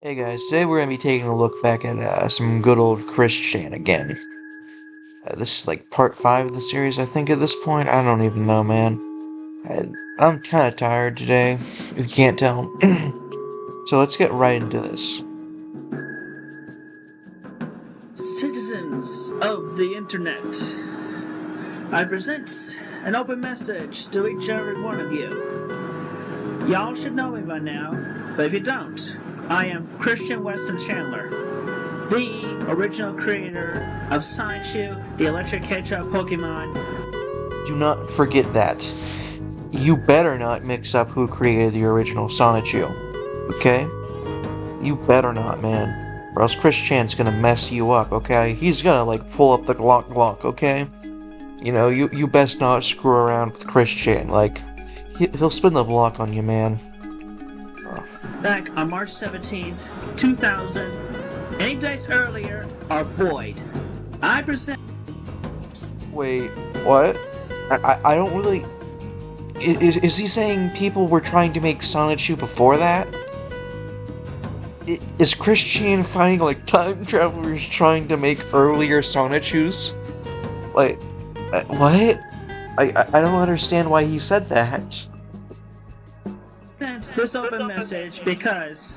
Hey guys, today we're gonna be taking a look back at some good old Chris Chan again. This is like part 5 of the series, I think, at this point. I don't even know, man. I'm kind of tired today, if you can't tell. So let's get right into this. Citizens of the Internet, I present an open message to each and every one of you. Y'all should know me by now, but if you don't, I am Christian Weston Chandler, the original creator of Sonichu, the Electric Hedgehog Pokemon. Do not forget that. You better not mix up who created the original Sonichu, okay? You better not, man. Or else Chris Chan's gonna mess you up, okay? He's gonna, like, pull up the Glock Glock, okay? You know, you best not screw around with Chris Chan. Like, he'll spin the block on you, man. Back on March 17th, 2000, any days earlier are void. I present... Wait, what? I don't really... Is he saying people were trying to make Sonichu before that? Is Chris Chan finding, like, time travelers trying to make earlier Sonichus? Like, what? I don't understand why he said that. This open message because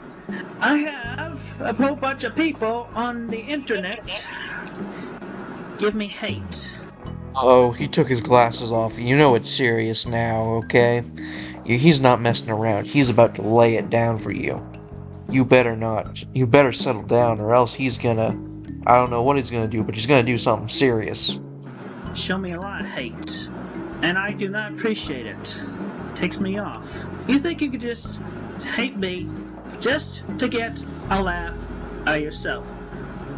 I have a whole bunch of people on the internet give me hate. Oh, he took his glasses off. You know it's serious now, okay? He's not messing around. He's about to lay it down for you. You better not. You better settle down, or else he's gonna... I don't know what he's gonna do, but he's gonna do something serious. Show me a lot of hate, and I do not appreciate it. Takes me off. You think you could just hate me just to get a laugh out of yourself?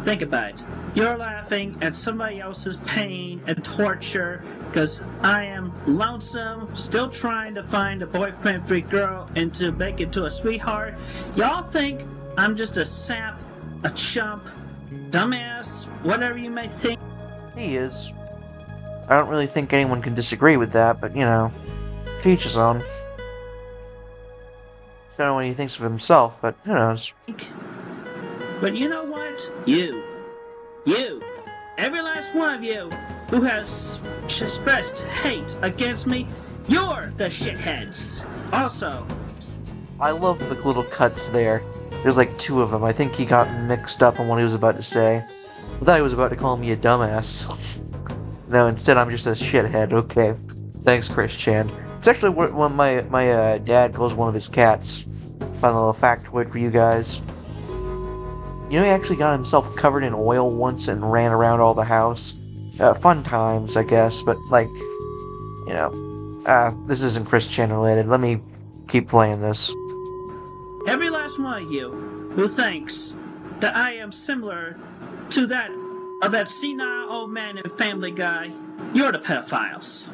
Think about it. You're laughing at somebody else's pain and torture because I am lonesome, still trying to find a boyfriend-free girl and to make it to a sweetheart. Y'all think I'm just a sap, a chump, dumbass, whatever you may think. He is. I don't really think anyone can disagree with that, but, you know, to each his own. I don't know what he thinks of himself, but who knows. But you know what? You, every last one of you who has expressed hate against me, you're the shitheads. Also, I love the little cuts there. There's like 2 of them. I think he got mixed up on what he was about to say. I thought he was about to call me a dumbass. No, instead I'm just a shithead. Okay. Thanks, Chris Chan. It's actually what my dad calls one of his cats. Fun little factoid for you guys. You know, he actually got himself covered in oil once and ran around all the house. Fun times, I guess, but, like, you know, this isn't Chris Chan related. Let me keep playing this. every last one of you who thinks that I am similar to that of that senile old man in Family Guy, you're the pedophiles.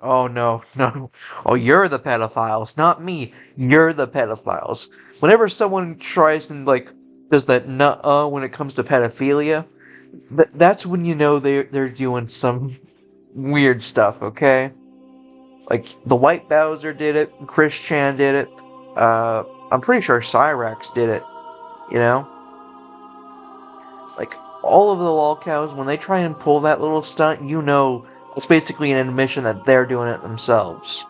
Oh, no, no. Oh, you're the pedophiles, not me. You're the pedophiles. Whenever someone tries and, like, does that nuh-uh when it comes to pedophilia, that's when you know they're doing some weird stuff, okay? Like, the White Bowser did it, Chris Chan did it, I'm pretty sure Cyrax did it, you know? Like, all of the lolcows, when they try and pull that little stunt, you know it's basically an admission that they're doing it themselves.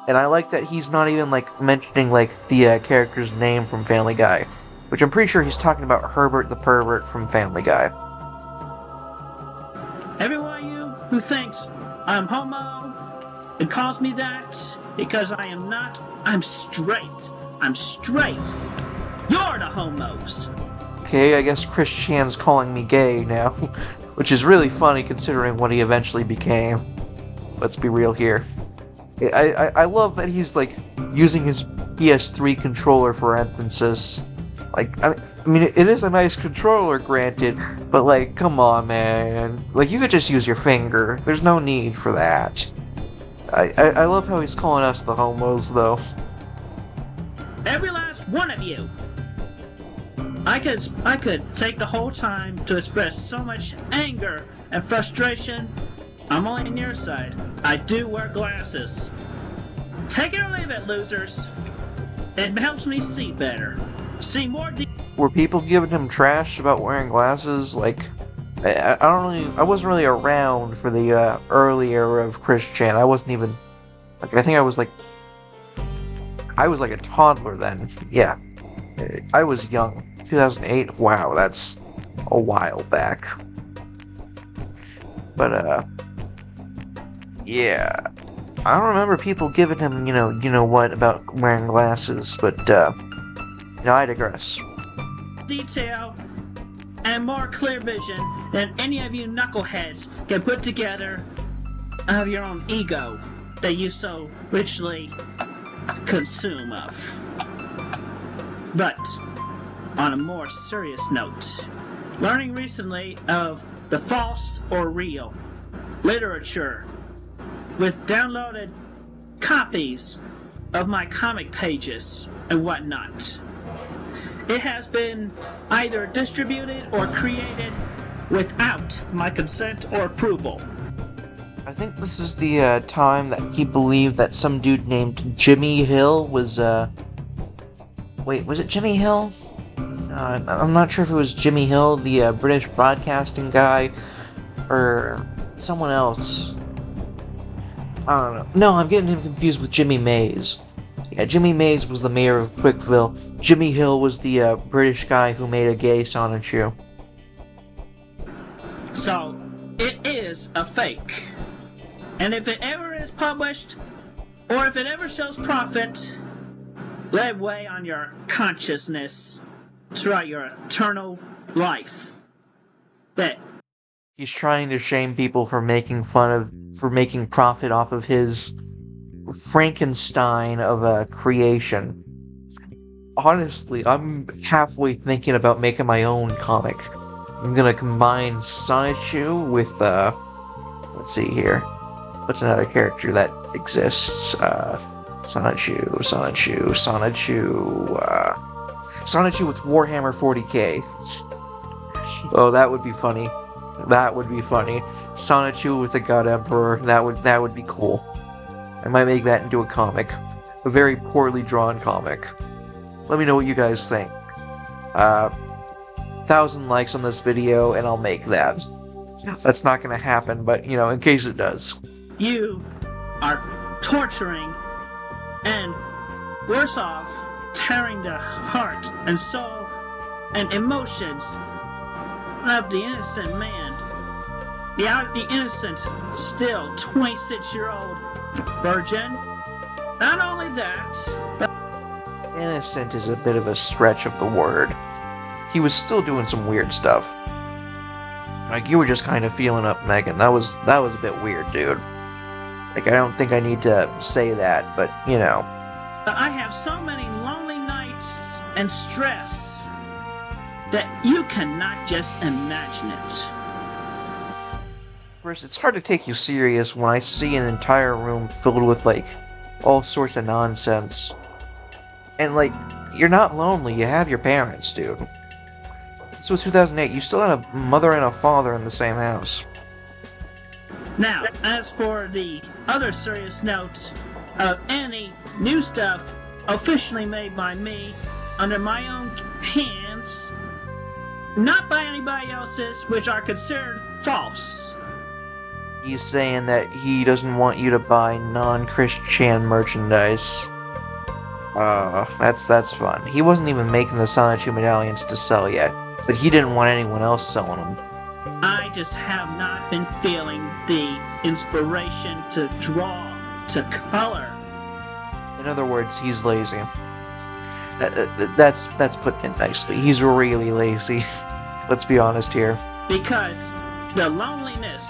And I like that he's not even, like, mentioning, like, the character's name from Family Guy. Which I'm pretty sure he's talking about Herbert the Pervert from Family Guy. Every one of you who thinks I'm homo and calls me that because I am not, I'm straight. I'm straight. You're the homos. Okay, I guess Chris Chan's calling me gay now. Which is really funny considering what he eventually became. Let's be real here. I love that he's, like, using his PS3 controller for emphasis. Like, I mean, it is a nice controller, granted, but, like, come on, man. Like, you could just use your finger. There's no need for that. I love how he's calling us the homos, though. Every last one of you. I could take the whole time to express so much anger and frustration. I'm only on your side. I do wear glasses. Take it or leave it, losers. It helps me see better. See more Were people giving him trash about wearing glasses? Like, I wasn't really around for the early era of Chris Chan. I wasn't even, like, I think I was like a toddler then. Yeah, I was young. 2008. Wow, that's a while back. But yeah, I don't remember people giving him, you know what about wearing glasses. But I digress. detail and more clear vision than any of you knuckleheads can put together of your own ego that you so richly consume of. But on a more serious note, learning recently of the false or real literature with downloaded copies of my comic pages and whatnot. It has been either distributed or created without my consent or approval. I think this is the time that he believed that some dude named Jimmy Hill was, wait, was it Jimmy Hill? I'm not sure if it was Jimmy Hill, the British broadcasting guy, or someone else. I don't know. No, I'm getting him confused with Jimmy Mays. Yeah, Jimmy Mays was the mayor of Quickville. Jimmy Hill was the British guy who made a gay Sonic shoe. So, it is a fake. And if it ever is published, or if it ever shows profit, let it weigh on your consciousness throughout your eternal life. That He's trying to shame people for making profit off of his Frankenstein of a creation. Honestly, I'm halfway thinking about making my own comic. I'm gonna combine Sonichu with, let's see here. What's another character that exists? Sonichu with Warhammer 40k. Oh, that would be funny. That would be funny. Sonichu with the God Emperor. That would be cool. I might make that into a comic. A very poorly drawn comic. Let me know what you guys think. 1,000 likes on this video and I'll make that. That's not gonna happen, but, in case it does. you are torturing and, worse off, tearing the heart and soul and emotions of the innocent man. The innocent, still 26-year-old virgin. Not only that, but Innocent is a bit of a stretch of the word. He was still doing some weird stuff. Like, you were just kind of feeling up Megan. That was a bit weird, dude. Like, I don't think I need to say that, but, I have so many lonely nights and stress that you cannot just imagine it. First, it's hard to take you serious when I see an entire room filled with, all sorts of nonsense. And, you're not lonely, you have your parents, dude. This was 2008, you still had a mother and a father in the same house. Now, as for the other serious notes of any new stuff officially made by me under my own hands, not by anybody else's, which are considered false. He's saying that he doesn't want you to buy non-Chris Chan merchandise. That's fun. He wasn't even making the Sonichu medallions to sell yet, but he didn't want anyone else selling them. I just have not been feeling the inspiration to draw, to color. In other words, he's lazy. That's put in nicely. He's really lazy. Let's be honest here. Because the loneliness,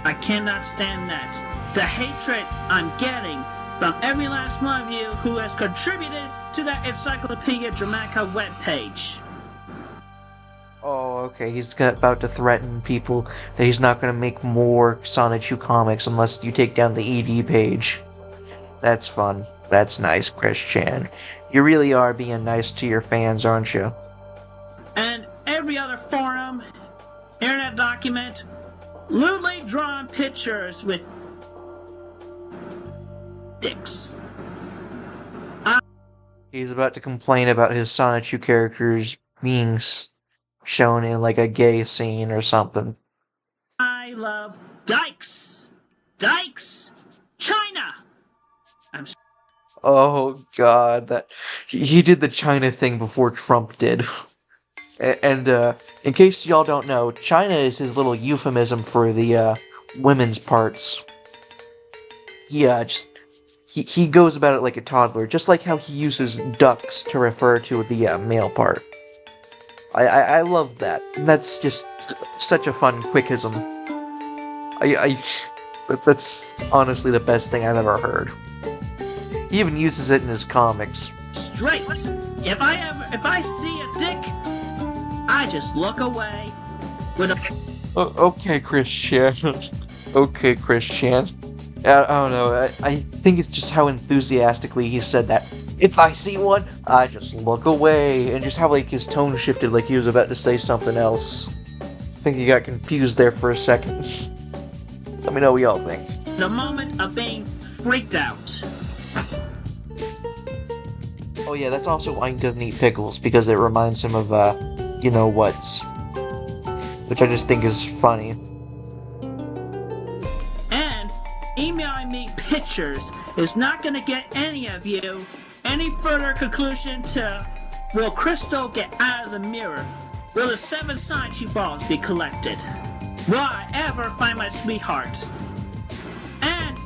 I cannot stand that. The hatred I'm getting from every last one of you who has contributed to that Encyclopedia Dramatica webpage. Oh, okay, he's about to threaten people that he's not going to make more Sonichu comics unless you take down the ED page. That's fun. That's nice, Chris Chan. You really are being nice to your fans, aren't you? And every other forum, internet document, lewdly drawn pictures with dicks. He's about to complain about his Sonichu characters being shown in like a gay scene or something. I love dykes. Dykes. China. Oh god, that he did the China thing before Trump did. And in case y'all don't know, China is his little euphemism for the women's parts. Yeah, just he goes about it like a toddler, just like how he uses ducks to refer to the male part. I love that. That's just such a fun quickism. That's honestly the best thing I've ever heard. He even uses it in his comics. Straight. If I see a dick, I just look away. With a. Okay, Christian. Okay, Christian. I don't know. I think it's just how enthusiastically he said that. If I see one, I just look away, and just how like his tone shifted, like he was about to say something else. I think he got confused there for a second. Let me know what y'all think. The moment of being freaked out. Oh yeah, that's also why he doesn't eat pickles, because it reminds him of, you know what's. Which I just think is funny. And emailing me pictures is not gonna get any of you any further conclusion to will Crystal get out of the mirror? Will the 7 Sonichu balls be collected? Will I ever find my sweetheart? And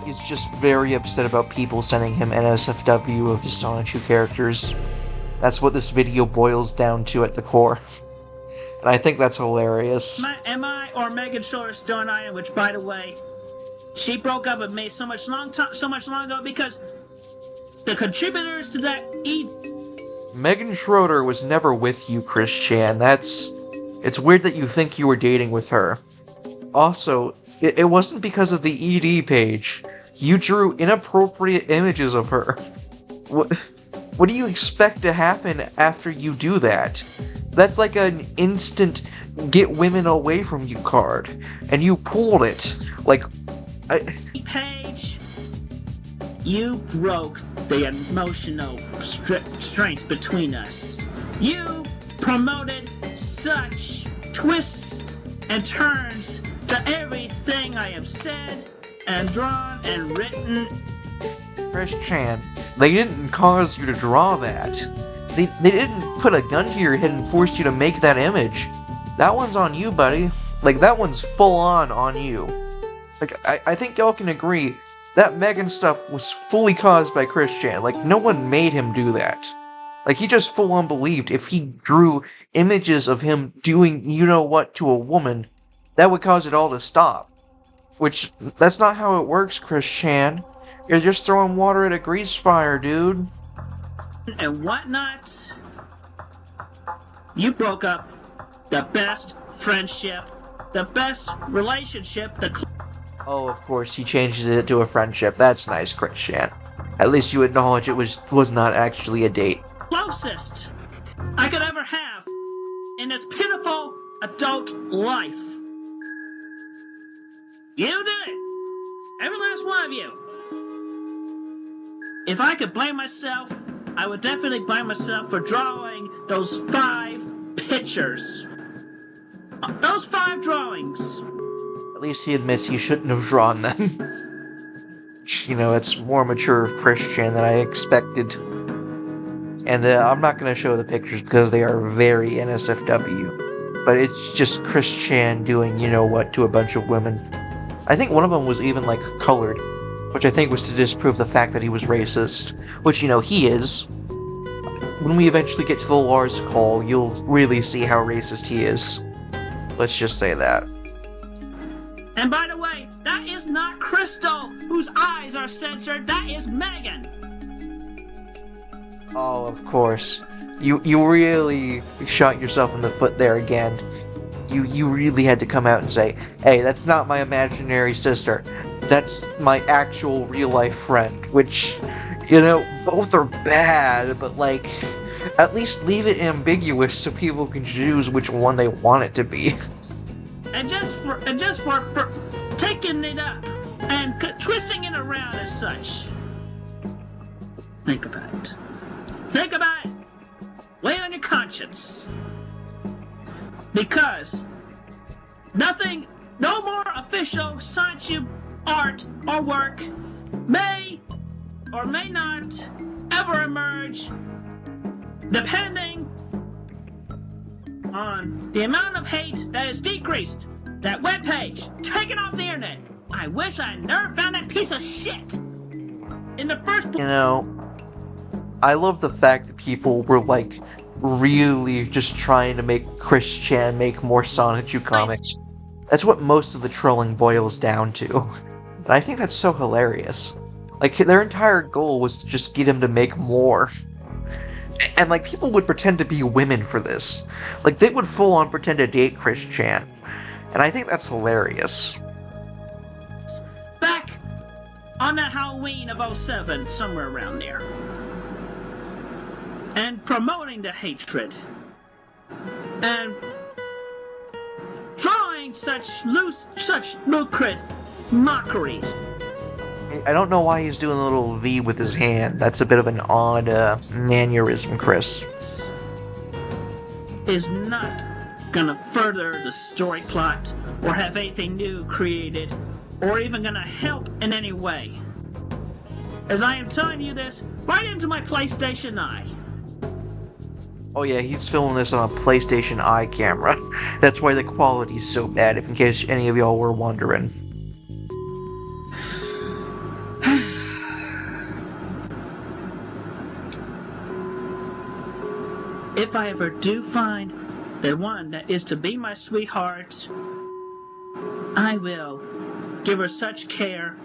He's just very upset about people sending him NSFW of his Sonichu characters. That's what this video boils down to at the core. And I think that's hilarious. Am I or Megan Schroeder still an item? Which, by the way, she broke up with me so much long ago because the contributors to that Megan Schroeder was never with you, Chris Chan. It's weird that you think you were dating with her. Also, it wasn't because of the ED page. You drew inappropriate images of her. What do you expect to happen after you do that? That's like an instant get women away from you card. And you pulled it. Like, page, you broke the emotional strength between us. You promoted such twists and turns to everything I have said and drawn and written. Chris Chan, they didn't cause you to draw that. They didn't put a gun to your head and force you to make that image. That one's on you, buddy. Like, that one's full on you. Like, I think y'all can agree, that Megan stuff was fully caused by Chris Chan. Like, no one made him do that. Like, he just full on believed if he drew images of him doing you-know-what to a woman, that would cause it all to stop. Which, that's not how it works, Chris Chan. You're just throwing water at a grease fire, dude. And whatnot. You broke up the best friendship, the best relationship, Oh, of course, he changes it to a friendship. That's nice, Chris Chan. At least you acknowledge it was not actually a date. Closest I could ever have in this pitiful adult life. You did it! Every last one of you. If I could blame myself, I would definitely blame myself for drawing those 5 pictures. Those 5 drawings. At least he admits he shouldn't have drawn them. You know, it's more mature of Chris Chan than I expected. And I'm not going to show the pictures because they are very NSFW. But it's just Chris Chan doing you-know-what to a bunch of women. I think one of them was even, like, colored. Which I think was to disprove the fact that he was racist. Which, he is. When we eventually get to the Lars call, you'll really see how racist he is. Let's just say that. And by the way, that is not Crystal, whose eyes are censored. That is Megan. Oh, of course. You really shot yourself in the foot there again. You really had to come out and say, hey, that's not my imaginary sister. That's my actual real-life friend. Which, both are bad, but, like, at least leave it ambiguous so people can choose which one they want it to be. And just for taking it up and twisting it around as such. Think about it. Think about it. Lay it on your conscience. Because nothing, no more official science art or work may or may not ever emerge depending on the amount of hate that is decreased. That webpage taken off the internet. I wish I never found that piece of shit in the first place. You know, I love the fact that people were like really just trying to make Chris Chan make more Sonichu comics. That's what most of the trolling boils down to. And I think that's so hilarious. Like, their entire goal was to just get him to make more. And like, people would pretend to be women for this. Like, they would full on pretend to date Chris Chan. And I think that's hilarious. Back on that Halloween of 07, somewhere around there. And promoting the hatred. And drawing such lucrative mockeries. I don't know why he's doing a little V with his hand. That's a bit of an odd mannerism, Chris. Is not gonna further the story plot or have anything new created or even gonna help in any way. As I am telling you this right into my PlayStation Eye. Oh yeah, he's filming this on a PlayStation Eye camera. That's why the quality's so bad, if in case any of y'all were wondering. If I ever do find the one that is to be my sweetheart, I will give her such care,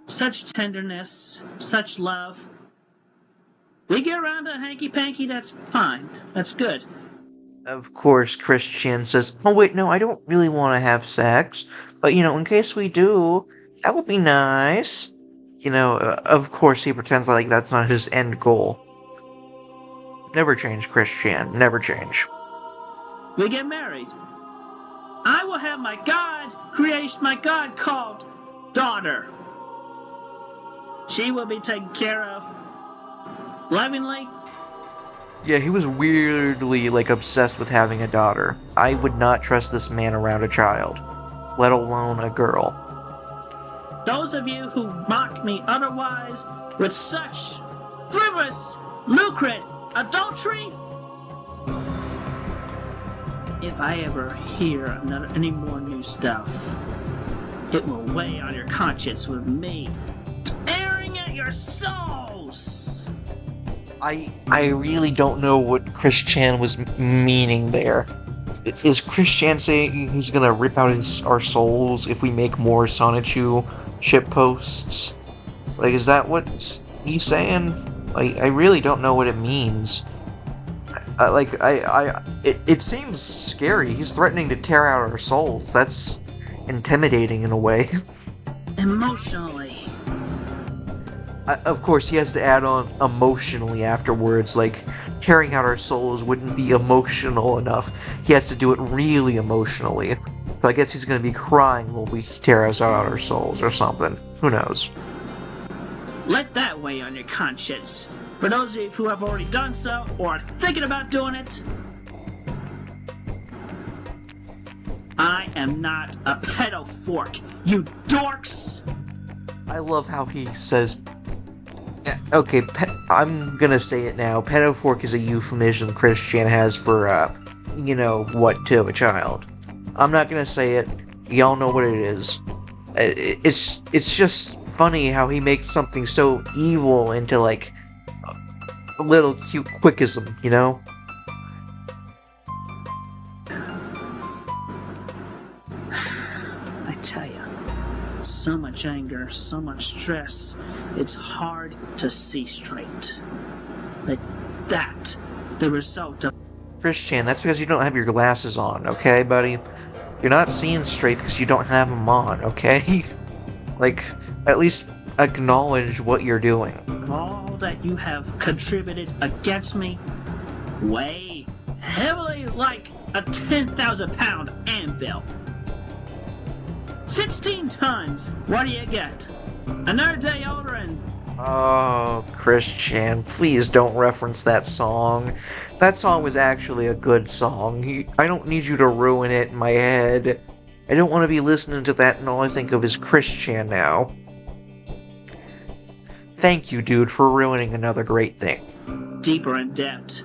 such tenderness, such love. We get around to hanky-panky, that's fine. That's good. Of course, Chris Chan says, oh wait, no, I don't really want to have sex, but you know, in case we do, that would be nice. You know, of course he pretends like that's not his end goal. Never change, Chris Chan, never change. We get married. I will have my God called daughter. She will be taken care of lovingly. Yeah, he was weirdly, like, obsessed with having a daughter. I would not trust this man around a child, let alone a girl. Those of you who mock me otherwise with such frivolous, lucrative adultery, if I ever hear any more new stuff, it will weigh on your conscience with me tearing at your souls. I really don't know what Chris Chan was meaning there. Is Chris Chan saying he's gonna rip out our souls if we make more Sonichu ship posts? Like, is that what he's saying? Like, I really don't know what it means. It seems scary. He's threatening to tear out our souls. That's intimidating in a way. Emotionally. Of course, he has to add on emotionally afterwards. Like, tearing out our souls wouldn't be emotional enough. He has to do it really emotionally. So I guess he's going to be crying while we tear us out our souls or something. Who knows? Let that weigh on your conscience. For those of you who have already done so or are thinking about doing it, I am not a pedo fork, you dorks! I love how he says... Okay, I'm gonna say it now. Pedofork is a euphemism Chris Chan has for, you know, what to a child. I'm not gonna say it. Y'all know what it is. It's just funny how he makes something so evil into, like, a little cute quickism, you know? I tell you, so much anger, so much stress, it's hard to see straight. Like that, the result of... Chris Chan, that's because you don't have your glasses on, okay, buddy? You're not seeing straight because you don't have them on, okay? Like, at least acknowledge what you're doing. all that you have contributed against me weigh heavily like a 10,000-pound anvil. 16 tons, what do you get? Another day older and Oh, Christian, please don't reference that song. That song was actually a good song. I don't need you to ruin it in my head. I don't want to be listening to that and all I think of is Christian now. Thank you, dude, for ruining another great thing. Deeper in depth.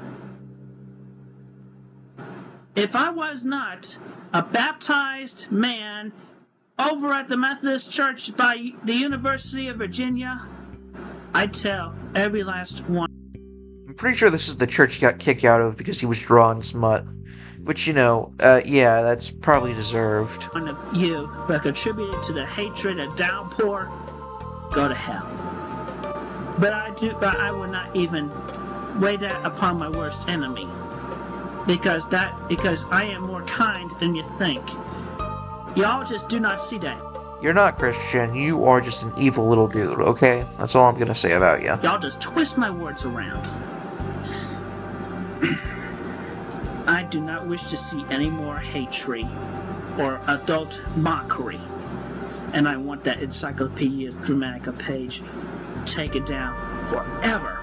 If I was not a baptized man over at the Methodist Church by the University of Virginia, I'd tell every last one. I'm pretty sure this is the church he got kicked out of because he was drawing smut. But yeah, that's probably deserved. One of you who contributed to the hatred and downpour, go to hell. But I would not even weigh that upon my worst enemy. Because I am more kind than you think. Y'all just do not see that. You're not Christian, you are just an evil little dude, okay? That's all I'm gonna say about you. Y'all just twist my words around. I do not wish to see any more hatred or adult mockery. And I want that Encyclopedia Dramatica page taken down forever.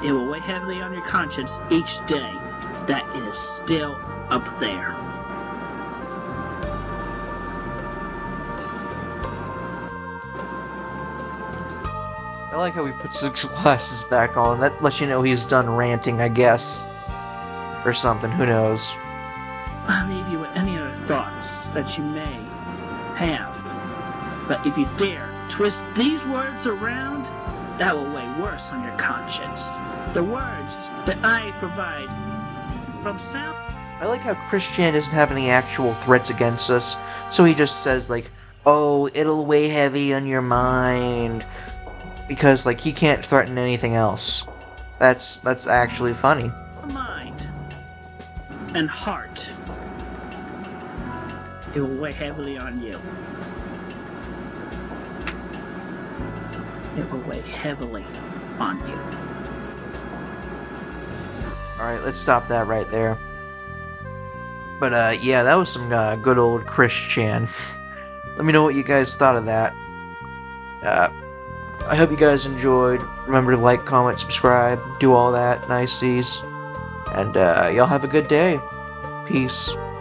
It will weigh heavily on your conscience each day that it is still up there. I like how he puts his glasses back on. That lets you know he's done ranting, I guess. Or something, who knows. I'll leave you with any other thoughts that you may have. But if you dare twist these words around, that will weigh worse on your conscience. The words that I provide from sound. I like how Christian doesn't have any actual threats against us, so he just says, like, oh, it'll weigh heavy on your mind. Because, like, he can't threaten anything else. That's actually funny. Mind and heart. It will weigh heavily on you. It will weigh heavily on you. Alright, let's stop that right there. But, yeah, that was some good old Christian. Let me know what you guys thought of that. I hope you guys enjoyed. Remember to like, comment, subscribe, do all that niceties. And, y'all have a good day. Peace.